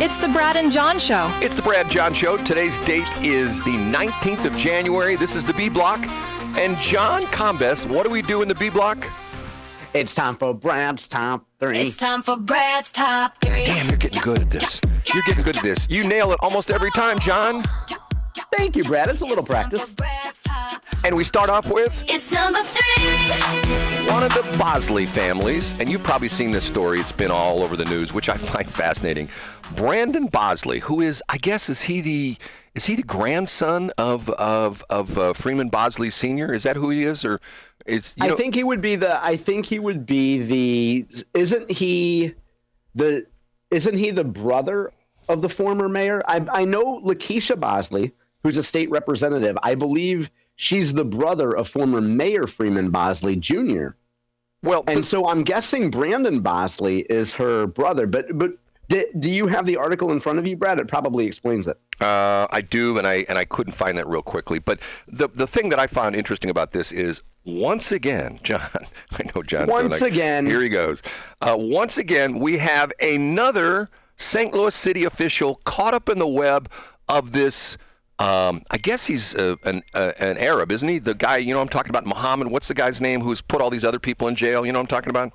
It's the Brad and John Show. It's the Brad and John Show. Today's date is the 19th of January. This is the B Block. And John Combest, what do we do in the B Block? It's time for Brad's Top 3. It's time for Brad's Top 3. Damn, you're getting good at this. You're getting good at this. You nail it almost every time, John. Thank you, Brad. It's a little practice. And we start off with... It's number 3. One of the Bosley families, and you've probably seen this story. It's been all over the news, which I find fascinating. Brandon Bosley, who is, I guess, is he the grandson of Freeman Bosley Sr.? Is that who he is, or is? I think he would be the. Isn't he the brother of the former mayor? I know Lakeisha Bosley, who's a state representative. I believe she's the brother of former Mayor Freeman Bosley Jr. Well, and so I'm guessing Brandon Bosley is her brother. But do you have the article in front of you, Brad? It probably explains it. I do, and I couldn't find that real quickly. But the thing that I found interesting about this is, once again, John, I know John. Once again. Here he goes. Once again, we have another St. Louis city official caught up in the web of this. I guess he's an Arab, isn't he? The guy, I'm talking about, Muhammad. What's the guy's name who's put all these other people in jail? You know what I'm talking about?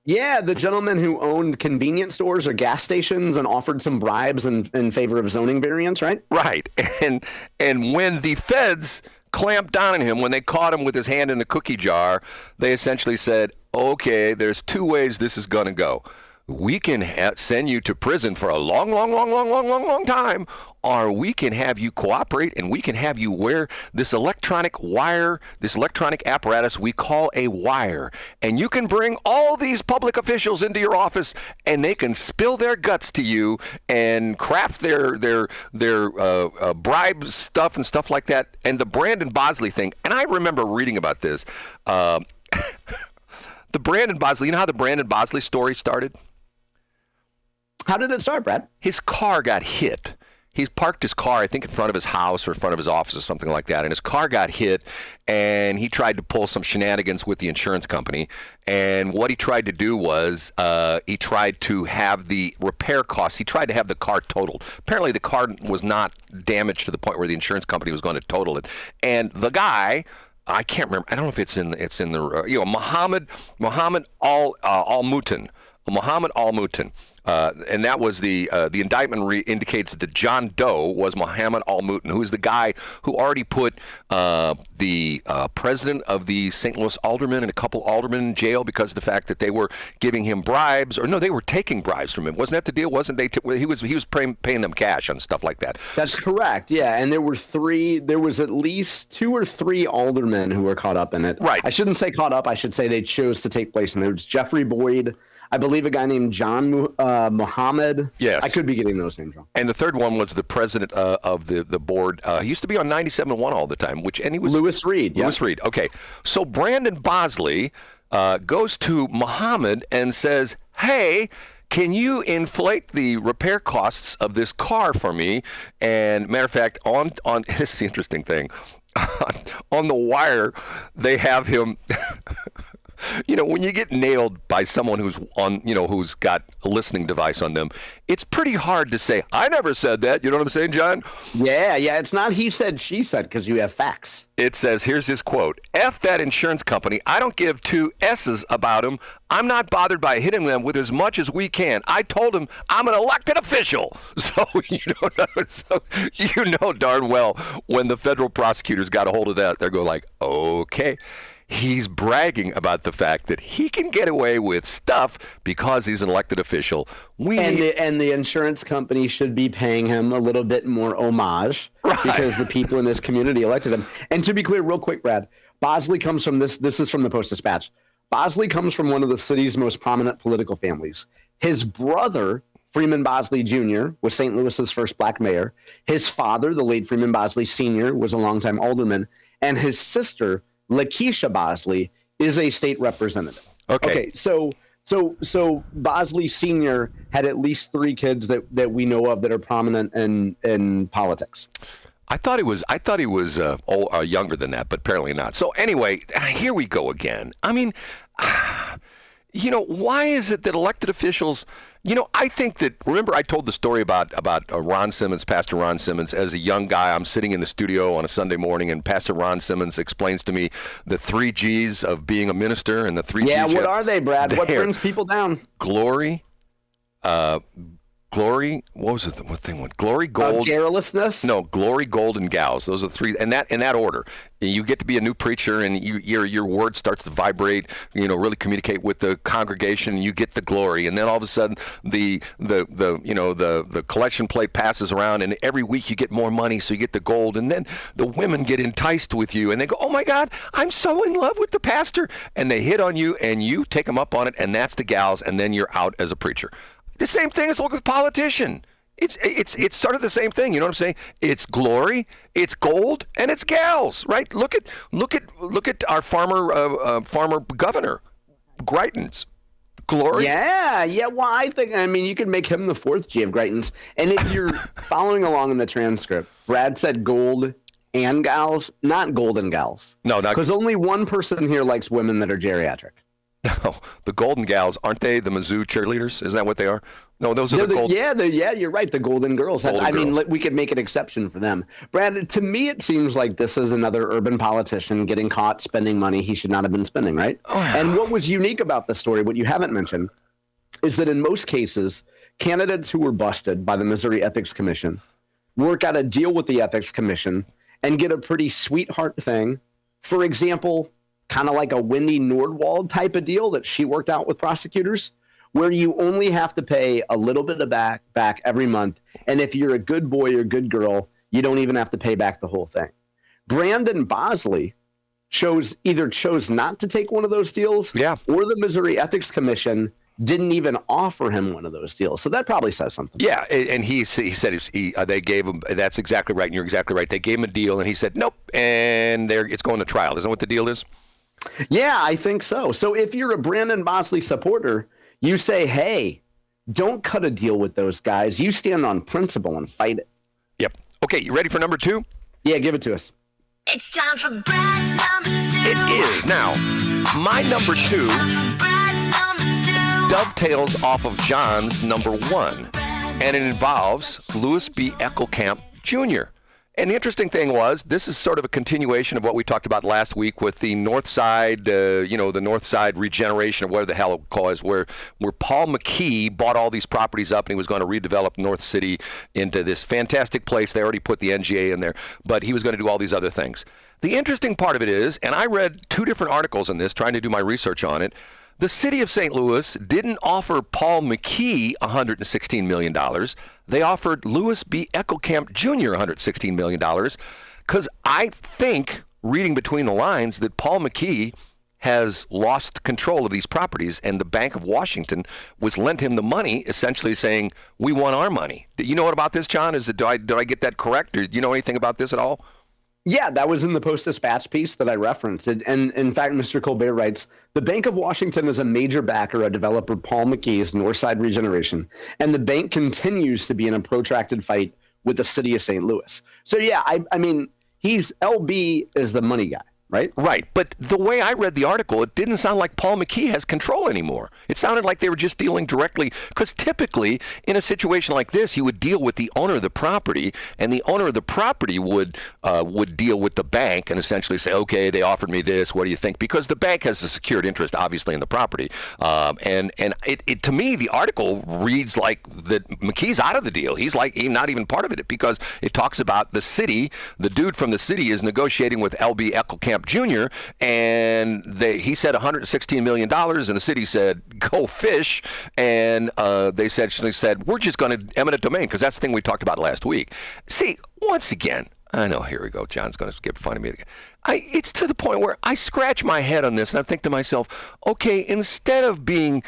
Yeah, the gentleman who owned convenience stores or gas stations and offered some bribes in favor of zoning variants, right? Right. And when the feds clamped down on him, when they caught him with his hand in the cookie jar, they essentially said, okay, there's two ways this is going to go. We can send you to prison for a long time, or we can have you cooperate and we can have you wear this electronic wire, this electronic apparatus we call a wire. And you can bring all these public officials into your office and they can spill their guts to you and craft their bribe stuff and stuff like that. And the Brandon Bosley thing, and I remember reading about this. The Brandon Bosley, you know how the Brandon Bosley story started? How did it start, Brad? His car got hit. He parked his car, I think, in front of his house or in front of his office or something like that. And his car got hit, and he tried to pull some shenanigans with the insurance company. And what he tried to do was he tried to have the repair costs. He tried to have the car totaled. Apparently, the car was not damaged to the point where the insurance company was going to total it. And the guy... I can't remember. I don't know if it's in the Muhammad Al-Mutin. Muhammad Al-Mutin. And that was the indictment indicates that John Doe was Muhammad Al-Mutin, who is the guy who already put the president of the St. Louis aldermen and a couple aldermen in jail because of the fact that they were giving him bribes, or no, they were taking bribes from him. Wasn't that the deal? Wasn't they? He was paying them cash on stuff like that. That's correct. Yeah, and there was at least 2 or 3 aldermen who were caught up in it. Right. I shouldn't say caught up. I should say they chose to take place. And there was Jeffrey Boyd. I believe a guy named John Muhammad. Yes. I could be getting those names wrong. And the third one was the president of the board. He used to be on 97.1 all the time, and he was... Louis Reed. Louis Reed. Okay. So Brandon Bosley goes to Muhammad and says, hey, can you inflate the repair costs of this car for me? And matter of fact, on this is the interesting thing. On the wire, they have him... when you get nailed by someone who's got a listening device on them, it's pretty hard to say, I never said that. You know what I'm saying, John? Yeah. It's not he said, she said, because you have facts. It says, here's his quote, F that insurance company. I don't give 2 S's about him. I'm not bothered by hitting them with as much as we can. I told him I'm an elected official. So, you know darn well when the federal prosecutors got a hold of that, they're going like, okay. He's bragging about the fact that he can get away with stuff because he's an elected official. And the insurance company should be paying him a little bit more homage, right, because the people in this community elected him. And to be clear, real quick, Brad, Bosley comes from this is from the Post-Dispatch. Bosley comes from one of the city's most prominent political families. His brother, Freeman Bosley Jr., was St. Louis's first black mayor. His father, the late Freeman Bosley Sr., was a longtime alderman. And his sister, Lakeisha Bosley, is a state representative. Okay, so Bosley Sr. had at least 3 kids that we know of that are prominent in politics. I thought he was younger than that, but apparently not. So anyway, here we go again. I mean, Why is it that elected officials, I think that, remember I told the story about Ron Simmons, Pastor Ron Simmons. As a young guy, I'm sitting in the studio on a Sunday morning, and Pastor Ron Simmons explains to me the 3 G's of being a minister, and the 3 G's. Yeah, what are they, Brad? What brings people down? Glory, what was it? What thing went? Glory, gold. Garrulousness? No, glory, gold, and gals. Those are the 3, and that in that order. You get to be a new preacher, and your word starts to vibrate. Really communicate with the congregation. And you get the glory, and then all of a sudden the collection plate passes around, and every week you get more money, so you get the gold, and then the women get enticed with you, and they go, "Oh my God, I'm so in love with the pastor," and they hit on you, and you take them up on it, and that's the gals, and then you're out as a preacher. The same thing as look with politician. It's sort of the same thing. You know what I'm saying? It's glory, it's gold, and it's gals, right? Look at our farmer governor, Greitens. Glory. Yeah. Well, you could make him the 4th G of Greitens. And if you're following along in the transcript, Brad said gold and gals, not golden gals. No, not because only one person here likes women that are geriatric. No, the Golden Gals, aren't they the Mizzou cheerleaders? Isn't that what they are? No, those are the Golden. Yeah, you're right. The Golden Girls. We could make an exception for them. Brad, to me, it seems like this is another urban politician getting caught spending money he should not have been spending, right? Oh, yeah. And what was unique about the story, what you haven't mentioned, is that in most cases, candidates who were busted by the Missouri Ethics Commission work out a deal with the Ethics Commission and get a pretty sweetheart thing. For example, kind of like a Wendy Nordwald type of deal that she worked out with prosecutors, where you only have to pay a little bit of back every month. And if you're a good boy or good girl, you don't even have to pay back the whole thing. Brandon Bosley chose not to take one of those deals, or the Missouri Ethics Commission didn't even offer him one of those deals. So that probably says something. Yeah, and he said they gave him, that's exactly right, and you're exactly right. They gave him a deal, and he said, nope, and it's going to trial. Isn't that what the deal is? Yeah, I think so. So if you're a Brandon Bosley supporter, you say, hey, don't cut a deal with those guys. You stand on principle and fight it. Yep. Okay, you ready for number 2? Yeah, give it to us. It's time for Brad's number 2. It is. Now, my number 2 dovetails off of John's number 1, and it involves Louis B. Eckelkamp Jr. And the interesting thing was, this is sort of a continuation of what we talked about last week with the North Side, the North Side regeneration, or whatever the hell it was, where Paul McKee bought all these properties up and he was going to redevelop North City into this fantastic place. They already put the NGA in there, but he was going to do all these other things. The interesting part of it is, and I read 2 different articles on this, trying to do my research on it, the city of St. Louis didn't offer Paul McKee $116 million. They offered Louis B. Eckelkamp Jr. $116 million, because I think, reading between the lines, that Paul McKee has lost control of these properties, and the Bank of Washington was lent him the money, essentially saying, we want our money. Do you know what about this, John? Did I get that correct? Or do you know anything about this at all? Yeah, that was in the Post-Dispatch piece that I referenced. And in fact, Mr. Colbert writes, the Bank of Washington is a major backer of developer Paul McKee's Northside regeneration, and the bank continues to be in a protracted fight with the city of St. Louis. So, yeah, I mean, LB is the money guy. Right? Right. But the way I read the article, it didn't sound like Paul McKee has control anymore. It sounded like they were just dealing directly, because typically in a situation like this, you would deal with the owner of the property, and the owner of the property would deal with the bank and essentially say, okay, they offered me this, what do you think? Because the bank has a secured interest, obviously, in the property. And it to me, the article reads like that McKee's out of the deal. He's not even part of it, because it talks about the city, the dude from the city is negotiating with LB Eckelkamp Jr., and he said $116 million, and the city said, go fish, and they essentially said, we're just going to eminent domain, because that's the thing we talked about last week. See, once again, I know, here we go, John's going to get funny at me again. It's to the point where I scratch my head on this, and I think to myself, okay, instead of being,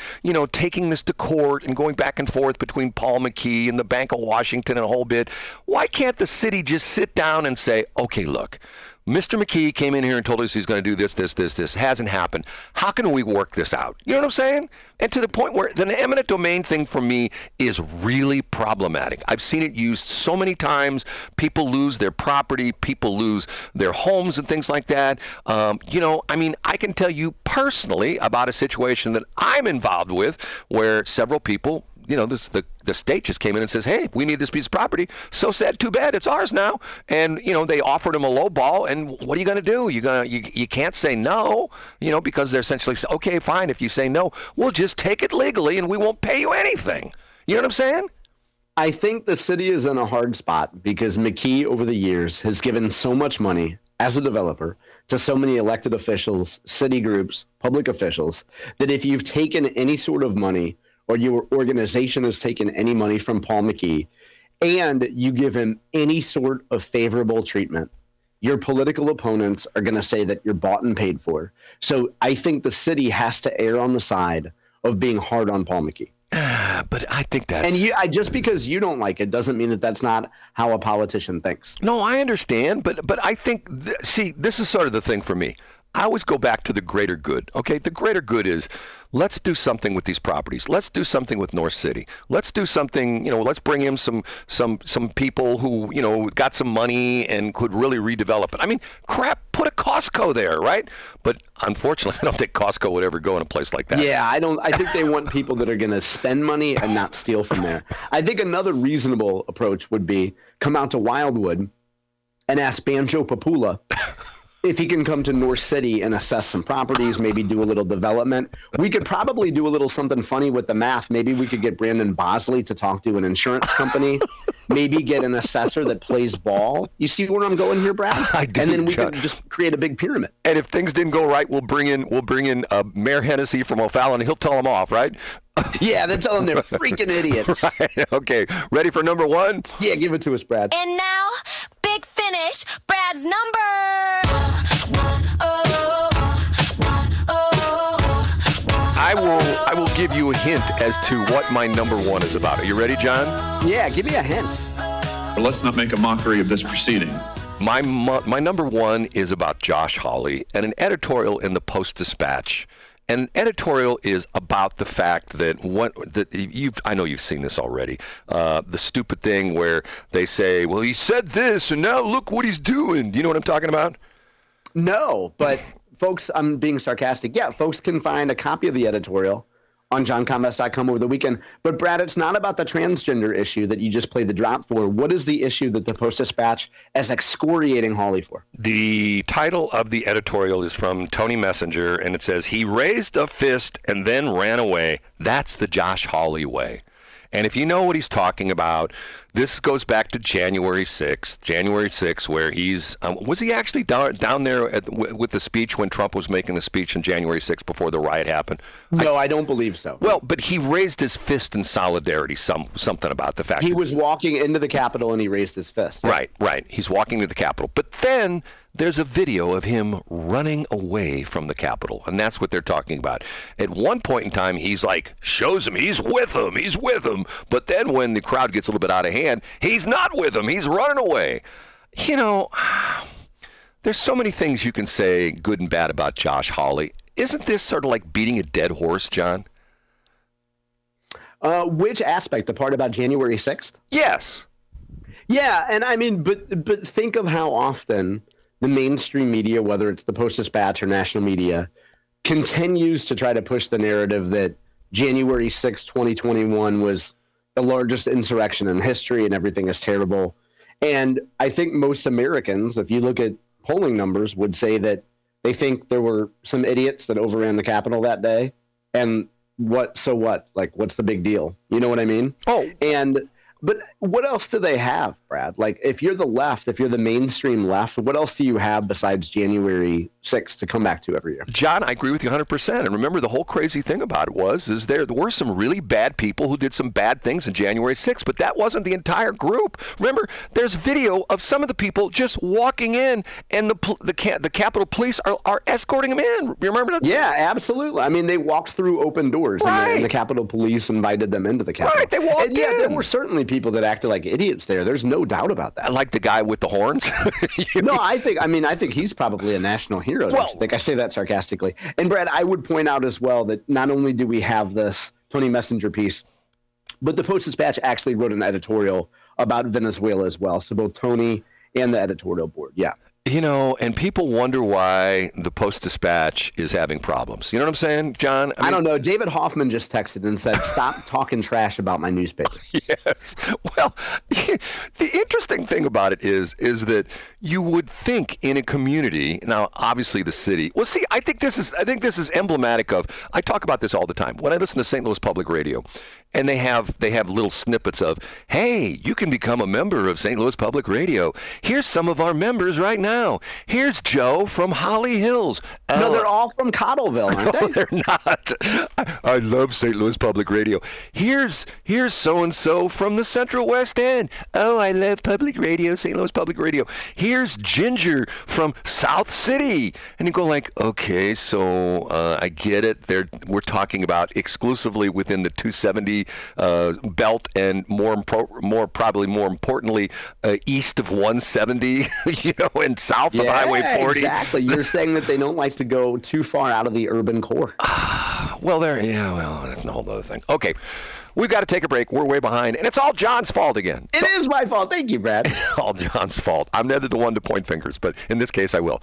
taking this to court and going back and forth between Paul McKee and the Bank of Washington and a whole bit, why can't the city just sit down and say, okay, look, Mr. McKee came in here and told us he's going to do this. Hasn't happened. How can we work this out? You know what I'm saying? And to the point where the eminent domain thing for me is really problematic. I've seen it used so many times. People lose their property. People lose their homes and things things like that. I mean, I can tell you personally about a situation that I'm involved with where several people, the state just came in and says, hey, we need this piece of property. So sad, too bad, it's ours now. And, they offered them a low ball. And what are you going to do? You can't say no, because they're essentially saying, okay, fine. If you say no, we'll just take it legally and we won't pay you anything. You know what I'm saying? I think the city is in a hard spot because McKee over the years has given so much money as a developer to so many elected officials, city groups, public officials, that if you've taken any sort of money or your organization has taken any money from Paul McKee and you give him any sort of favorable treatment, your political opponents are going to say that you're bought and paid for. So I think the city has to err on the side of being hard on Paul McKee. But I think that's... And just because you don't like it doesn't mean that that's not how a politician thinks. No, I understand, but I think, this is sort of the thing for me. I always go back to the greater good. Okay, the greater good is let's do something with these properties. Let's do something with North City. Let's do something. Let's bring in some people who got some money and could really redevelop it. I mean, crap, put a Costco there, right? But unfortunately, I don't think Costco would ever go in a place like that. Yeah, I don't. I think they want people that are going to spend money and not steal from there. I think another reasonable approach would be come out to Wildwood and ask Banjo Papula if he can come to North City and assess some properties, maybe do a little development. We could probably do a little something funny with the math. Maybe we could get Brandon Bosley to talk to an insurance company, maybe get an assessor that plays ball. You see where I'm going here, Brad? I do, and then we John. could just create a big pyramid. And if things didn't go right, we'll bring in Mayor Hennessy from O'Fallon, and he'll tell them off, right? Yeah, then tell them they're freaking idiots. Right. Okay, ready for number one? Yeah, give it to us, Brad. And now, Big Finish, Brad's number. I will give you a hint as to what my number one is about. Are you ready, John? Yeah, give me a hint. But let's not make a mockery of this proceeding. My number one is about Josh Hawley and an editorial in the Post-Dispatch. And an editorial is about the fact that I know you've seen this already. The stupid thing where they say, well, he said this, and now look what he's doing. Do you know what I'm talking about? No, but folks, I'm being sarcastic. Yeah, folks can find a copy of the editorial on johnconvest.com over the weekend. But Brad, it's not about the transgender issue that you just played the drop for. What is the issue that the Post-Dispatch is excoriating Hawley for? The title of the editorial is from Tony Messenger, and it says, he raised a fist and then ran away. That's the Josh Hawley way. And if you know what he's talking about, this goes back to January 6th, where he's, was he actually down there with the speech when Trump was making the speech on January 6th before the riot happened? No, I don't believe so. Well, but he raised his fist in solidarity, something about the fact he was walking into the Capitol and he raised his fist. Right. He's walking to the Capitol. But then there's a video of him running away from the Capitol, and that's what they're talking about. At one point in time, he's like, shows him, he's with him. But then when the crowd gets a little bit out of hand, he's not with him, he's running away. There's so many things you can say good and bad about Josh Hawley. Isn't this sort of like beating a dead horse, John? Which aspect? The part about January 6th? Yes. Yeah, and I mean, but think of how often the mainstream media, whether it's the Post-Dispatch or national media, continues to try to push the narrative that January 6, 2021 was the largest insurrection in history and everything is terrible. And I think most Americans, if you look at polling numbers, would say that they think there were some idiots that overran the Capitol that day. And so what? Like, what's the big deal? You know what I mean? Oh. But what else do they have, Brad? Like, if you're the left, if you're the mainstream left, what else do you have besides January 6th to come back to every year? John, I agree with you 100%. And remember, the whole crazy thing about it is there were some really bad people who did some bad things in January 6th, but that wasn't the entire group. Remember, there's video of some of the people just walking in, and the Capitol Police are escorting them in. You remember that? Yeah, absolutely. I mean, they walked through open doors, right, and the Capitol Police invited them into the Capitol. Right, they walked in. Yeah, there were certainly people that acted like idiots there. There's no doubt about that. Like the guy with the horns. No, I think he's probably a national hero. Well, I think I say that sarcastically. And Brad, I would point out as well that not only do we have this Tony Messenger piece, but the Post-Dispatch actually wrote an editorial about Venezuela as well. So both Tony and the editorial board. Yeah. And people wonder why the Post-Dispatch is having problems. You know what I'm saying, John? I don't know. David Hoffman just texted and said, "Stop talking trash about my newspaper." Yes. Well, the interesting thing about it is that you would think in a community, now obviously the city. Well, see, I think this is emblematic of. I talk about this all the time when I listen to St. Louis Public Radio, and they have little snippets of, "Hey, you can become a member of St. Louis Public Radio. Here's some of our members right now. Here's Joe from Holly Hills." No, they're all from Cottleville, aren't they? No, they're not. I love St. Louis Public Radio. Here's so-and-so from the Central West End. Oh, I love public radio, St. Louis Public Radio. Here's Ginger from South City. And you go like, okay, so I get it. We're talking about exclusively within the 270 belt and probably more importantly, east of 170, and south of Highway 40. Exactly. You're saying that they don't like to go too far out of the urban core. Well, that's a whole other thing. Okay, we've got to take a break. We're way behind, and it's all John's fault again. It is my fault. Thank you, Brad. All John's fault. I'm never the one to point fingers, but in this case, I will.